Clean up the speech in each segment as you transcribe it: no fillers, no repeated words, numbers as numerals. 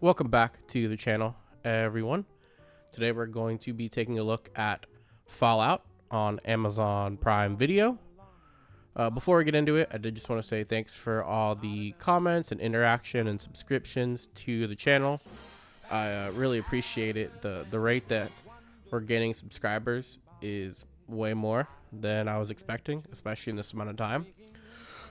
Welcome back to the channel, everyone. Today we're going to be taking a look at Fallout on Amazon Prime Video. Before we get into it, I did just want to say thanks for all the comments and interaction and subscriptions to the channel. I really appreciate it. The rate that we're getting subscribers is way more than I was expecting, especially in this amount of time.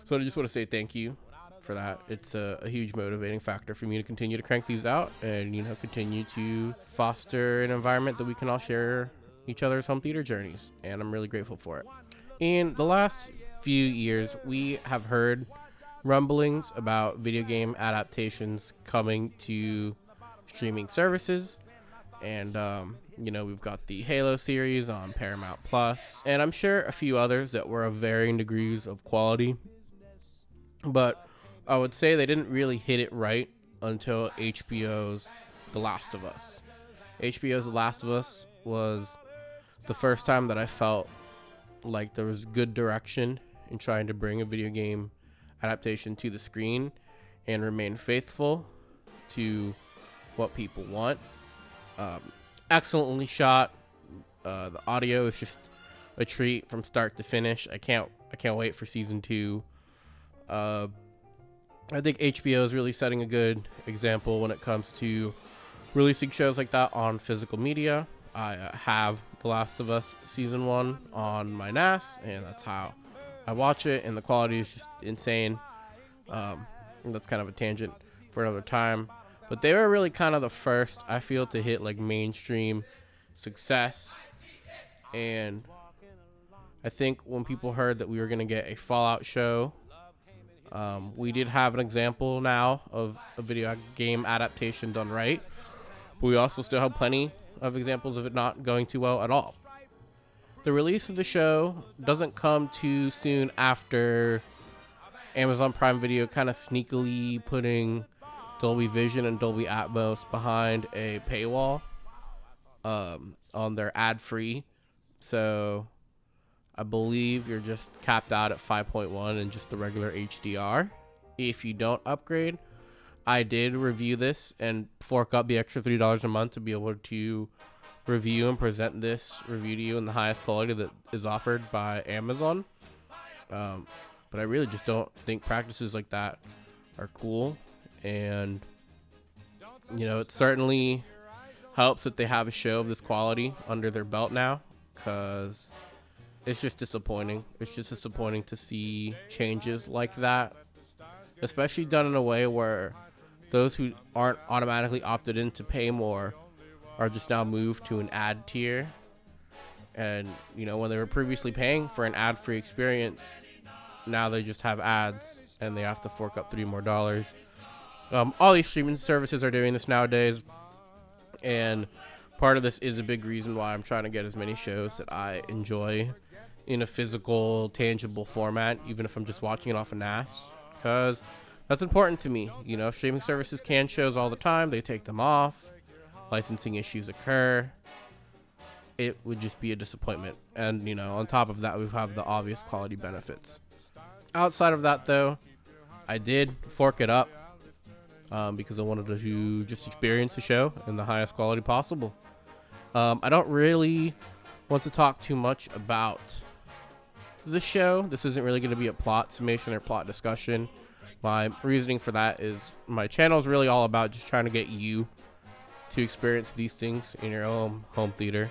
So I just want to say thank you for that. It's a huge motivating factor for me to continue to crank these out and, continue to foster an environment that we can all share each other's home theater journeys. And I'm really grateful for it. In the last few years, we have heard rumblings about video game adaptations coming to streaming services. And, we've got the Halo series on Paramount Plus, and I'm sure a few others that were of varying degrees of quality. But I would say they didn't really hit it right until HBO's The Last of Us. HBO's The Last of Us was the first time that I felt like there was good direction in trying to bring a video game adaptation to the screen and remain faithful to what people want. Excellently shot. The audio is just a treat from start to finish. I can't wait for season 2. I think HBO is really setting a good example when it comes to releasing shows like that on physical media. I have The Last of Us Season 1 on my NAS, and that's how I watch it, and the quality is just insane. That's kind of a tangent for another time. But they were really kind of the first, I feel, to hit like mainstream success. And I think when people heard that we were going to get a Fallout show, we did have an example now of a video game adaptation done right, but we also still have plenty of examples of it not going too well at all. The release of the show doesn't come too soon after Amazon Prime Video kind of sneakily putting Dolby Vision and Dolby Atmos behind a paywall on their ad-free. So I believe you're just capped out at 5.1 and just the regular HDR. If you don't upgrade, I did review this and fork up the extra $3 a month to be able to review and present this review to you in the highest quality that is offered by Amazon. But I really just don't think practices like that are cool. And, it certainly helps that they have a show of this quality under their belt now, because it's just disappointing. It's just disappointing to see changes like that, especially done in a way where those who aren't automatically opted in to pay more are just now moved to an ad tier. And, when they were previously paying for an ad-free experience, now they just have ads and they have to fork up $3 more. All these streaming services are doing this nowadays, and part of this is a big reason why I'm trying to get as many shows that I enjoy in a physical, tangible format, even if I'm just watching it off a NAS, because that's important to me. Streaming services can shows all the time. They take them off. Licensing issues occur. It would just be a disappointment. And, on top of that, we have the obvious quality benefits. Outside of that, though, I did fork it up because I wanted to just experience the show in the highest quality possible. I don't really want to talk too much about the show. This isn't really going to be a plot summation or plot discussion. My reasoning for that is my channel is really all about just trying to get you to experience these things in your own home theater.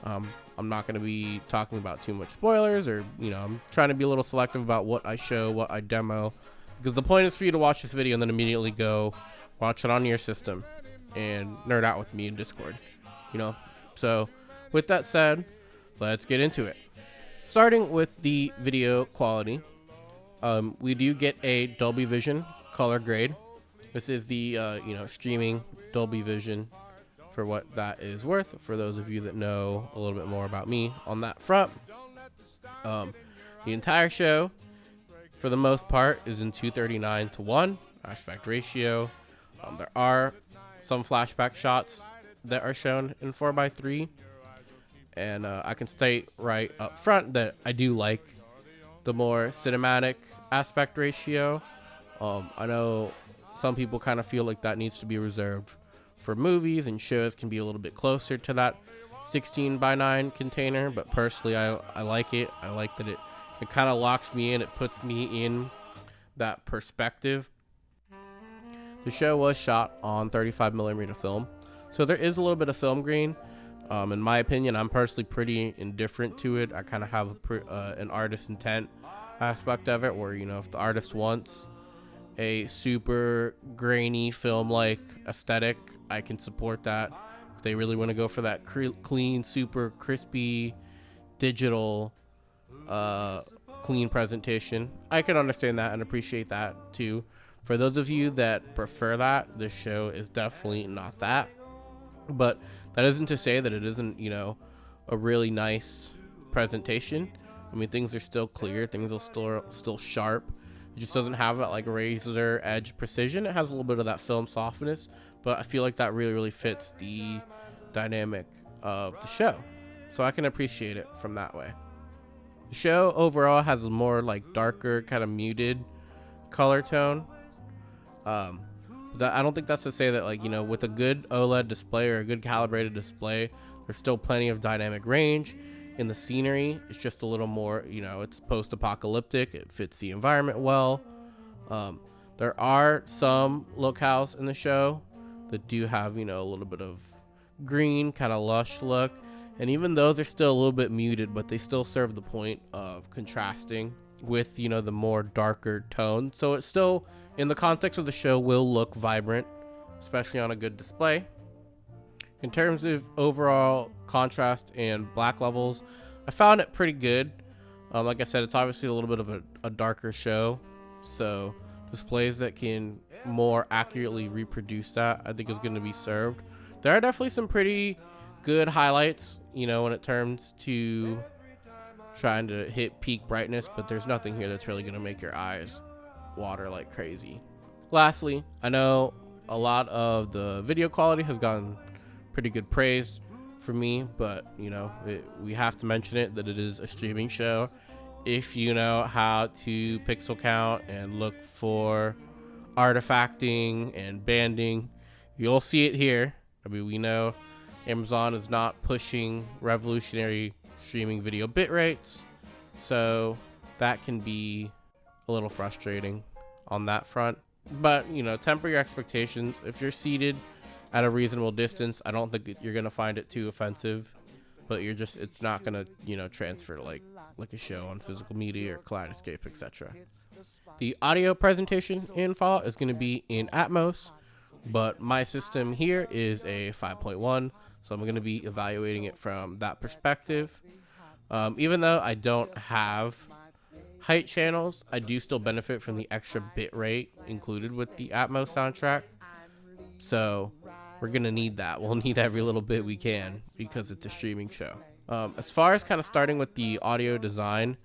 I'm not going to be talking about too much spoilers, or I'm trying to be a little selective about what I show, what I demo, because the point is for you to watch this video and then immediately go watch it on your system and nerd out with me in Discord. So with that said, let's get into it. Starting with the video quality, we do get a Dolby Vision color grade. This is the streaming Dolby Vision for what that is worth, for those of you that know a little bit more about me on that front. The entire show, for the most part, is in 239:1 aspect ratio. There are some flashback shots that are shown in 4:3. And I can state right up front that I do like the more cinematic aspect ratio. I know some people kind of feel like that needs to be reserved for movies, and shows can be a little bit closer to that 16:9 container. But personally, I like it. I like that it kind of locks me in. It puts me in that perspective. The show was shot on 35mm film, so there is a little bit of film grain. In my opinion, I'm personally pretty indifferent to it. I kind of have an artist intent aspect of it, where, you know, if the artist wants a super grainy film-like aesthetic, I can support that. If they really want to go for that clean, super crispy, digital, clean presentation, I can understand that and appreciate that too. For those of you that prefer that, this show is definitely not that. But that isn't to say that it isn't, you know, a really nice presentation. I mean, things are still clear, things are still sharp. It just doesn't have that like razor edge precision. It has a little bit of that film softness, but I feel like that really fits the dynamic of the show. So I can appreciate it from that way. The show overall has a more like darker, kind of muted color tone. I don't think that's to say that, like, you know, with a good OLED display or a good calibrated display, there's still plenty of dynamic range in the scenery. It's just a little more, you know, it's post-apocalyptic. It fits the environment well. There are some locales in the show that do have, you know, a little bit of green, kind of lush look. And even those are still a little bit muted, but they still serve the point of contrasting with, you know, the more darker tone. So it's still, in the context of the show, will look vibrant, especially on a good display. In terms of overall contrast and black levels, I found it pretty good. Like I said, it's obviously a little bit of a darker show, so displays that can more accurately reproduce that, I think, is going to be served. There are definitely some pretty good highlights, you know, when it comes to trying to hit peak brightness, but there's nothing here that's really going to make your eyes water like crazy. Lastly, I know a lot of the video quality has gotten pretty good praise for me, but, you know, we have to mention it, that it is a streaming show. If you know how to pixel count and look for artifacting and banding, you'll see it here. I mean, we know Amazon is not pushing revolutionary streaming video bit rates, so that can be a little frustrating on that front. But, you know, temper your expectations. If you're seated at a reasonable distance, I don't think you're gonna find it too offensive, but it's not gonna, you know, transfer like a show on physical media or Kaleidoscape, etc. The audio presentation in Fallout is gonna be in Atmos, but my system here is a 5.1, so I'm going to be evaluating it from that perspective. Even though I don't have height channels, I do still benefit from the extra bit rate included with the Atmos soundtrack. So we're going to need that. We'll need every little bit we can because it's a streaming show. As far as kind of starting with the audio design,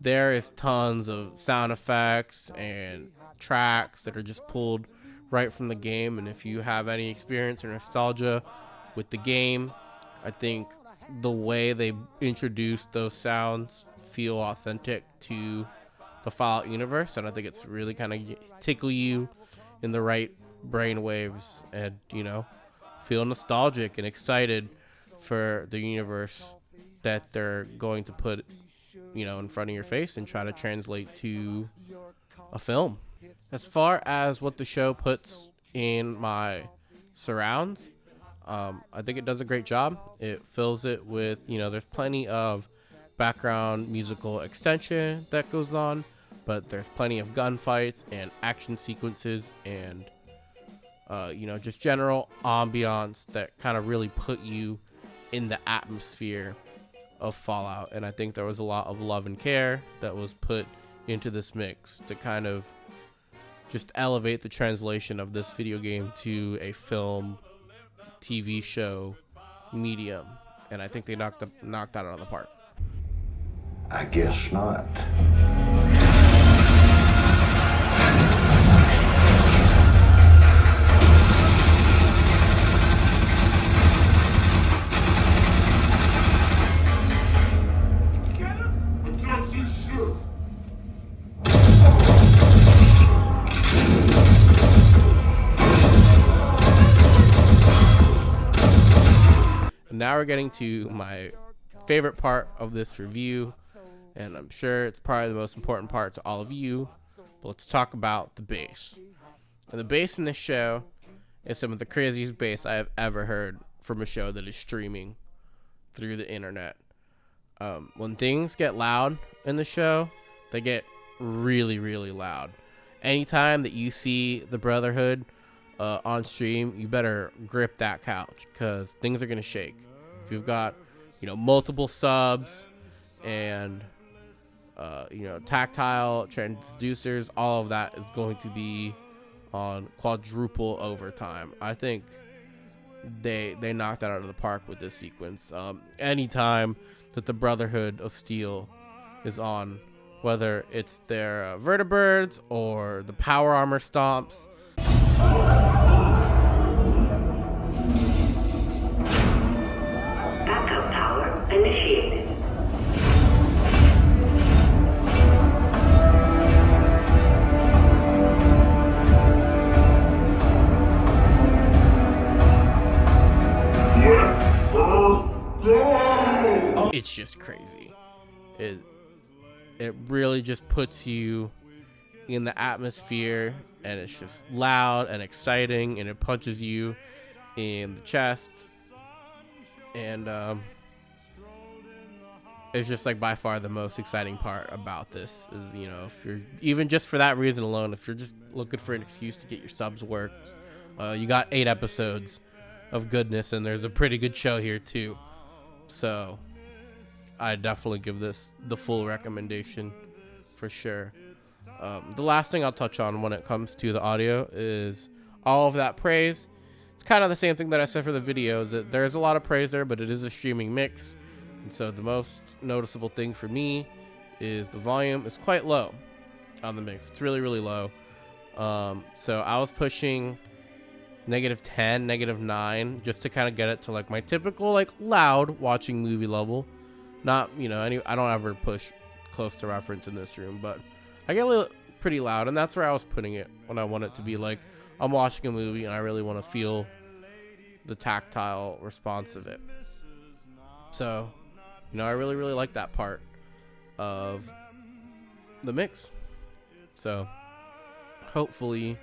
there is tons of sound effects and tracks that are just pulled right from the game. And if you have any experience or nostalgia with the game, I think the way they introduce those sounds feel authentic to the Fallout universe, and I think it's really kind of tickle you in the right brain waves and, you know, feel nostalgic and excited for the universe that they're going to put, you know, in front of your face and try to translate to a film. As far as what the show puts in my surrounds, I think it does a great job. It fills it with, you know, there's plenty of background musical extension that goes on, but there's plenty of gunfights and action sequences and, you know, just general ambiance that kind of really put you in the atmosphere of Fallout. And I think there was a lot of love and care that was put into this mix to kind of just elevate the translation of this video game to a film, TV show medium, and I think they knocked that out of the park. I guess not. now we're getting to my favorite part of this review, and I'm sure it's probably the most important part to all of you, but let's talk about the bass. And the bass in this show is some of the craziest bass I have ever heard from a show that is streaming through the internet. When things get loud in the show, they get really, really loud. Anytime that you see the Brotherhood on stream, you better grip that couch because things are going to shake. If you've got, multiple subs and, tactile transducers, all of that is going to be on quadruple overtime. I think they knocked that out of the park with this sequence. Anytime that the Brotherhood of Steel is on, whether it's their vertibirds or the power armor stomps, backup power initiated. it's just crazy. It really just puts you in the atmosphere, and it's just loud and exciting, and it punches you in the chest, and it's just like by far the most exciting part about this is, if you're even just for that reason alone, if you're just looking for an excuse to get your subs worked, you got 8 episodes of goodness, and there's a pretty good show here too. So I definitely give this the full recommendation for sure. The last thing I'll touch on when it comes to the audio is all of that praise. It's kind of the same thing that I said for the videos, that there's a lot of praise there, but it is a streaming mix. And so the most noticeable thing for me is the volume is quite low on the mix. It's really, really low. So I was pushing -10, -9, just to kind of get it to like my typical like loud watching movie level. Not, I don't ever push close to reference in this room, but I get a little pretty loud, and that's where I was putting it when I want it to be like I'm watching a movie and I really want to feel the tactile response of it. So, I really, really like that part of the mix. So, hopefully,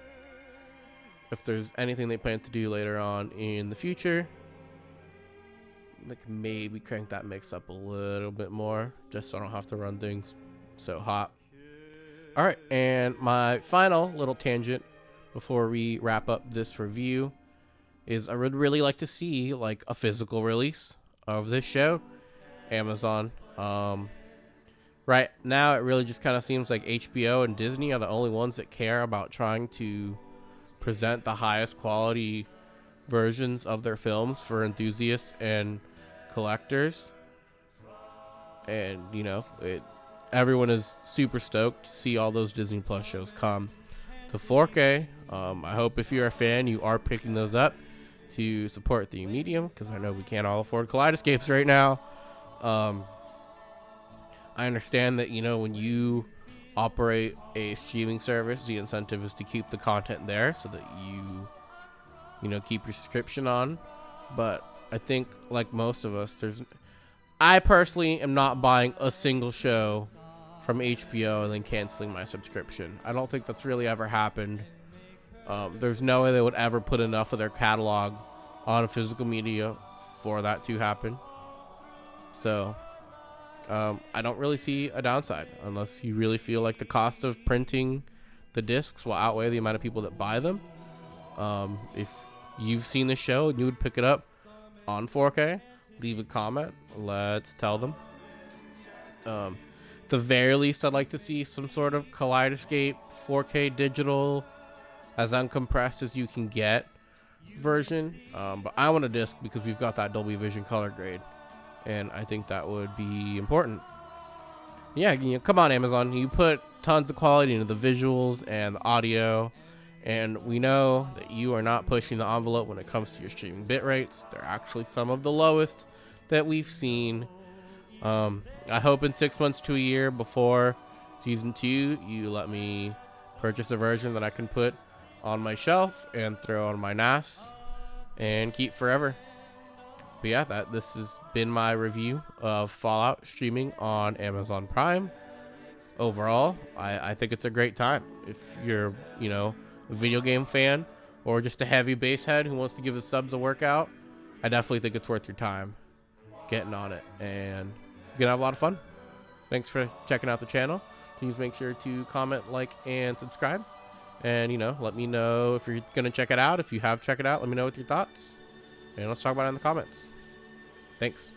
if there's anything they plan to do later on in the future, they can maybe crank that mix up a little bit more, just so I don't have to run things so hot. All right, and my final little tangent before we wrap up this review is I would really like to see like a physical release of this show. Amazon. Right now, it really just kind of seems like HBO and Disney are the only ones that care about trying to present the highest quality versions of their films for enthusiasts and collectors. And, everyone is super stoked to see all those Disney Plus shows come to 4K. I hope if you're a fan, you are picking those up to support the medium, because I know we can't all afford Kaleidoscapes right now. I understand that, when you operate a streaming service, the incentive is to keep the content there so that you keep your subscription on. But I think, like most of us, I personally am not buying a single show from HBO and then canceling my subscription. I don't think that's really ever happened. There's no way they would ever put enough of their catalog on physical media for that to happen. So I don't really see a downside unless you really feel like the cost of printing the discs will outweigh the amount of people that buy them. If you've seen the show and you would pick it up on 4K, leave a comment. Let's tell them. The very least, I'd like to see some sort of Kaleidoscape 4K digital, as uncompressed as you can get version. But I want a disc because we've got that Dolby Vision color grade, and I think that would be important. Yeah, come on, Amazon. You put tons of quality into the visuals and the audio, and we know that you are not pushing the envelope when it comes to your streaming bit rates. They're actually some of the lowest that we've seen. I hope in 6 months to a year before season 2, you let me purchase a version that I can put on my shelf and throw on my NAS and keep forever. But yeah, this has been my review of Fallout streaming on Amazon Prime. Overall, I think it's a great time. If you're, a video game fan or just a heavy base head who wants to give his subs a workout, I definitely think it's worth your time getting on it. And you're going to have a lot of fun. Thanks for checking out the channel. Please make sure to comment, like, and subscribe. And, let me know if you're going to check it out. If you have checked it out, let me know with your thoughts. And let's talk about it in the comments. Thanks.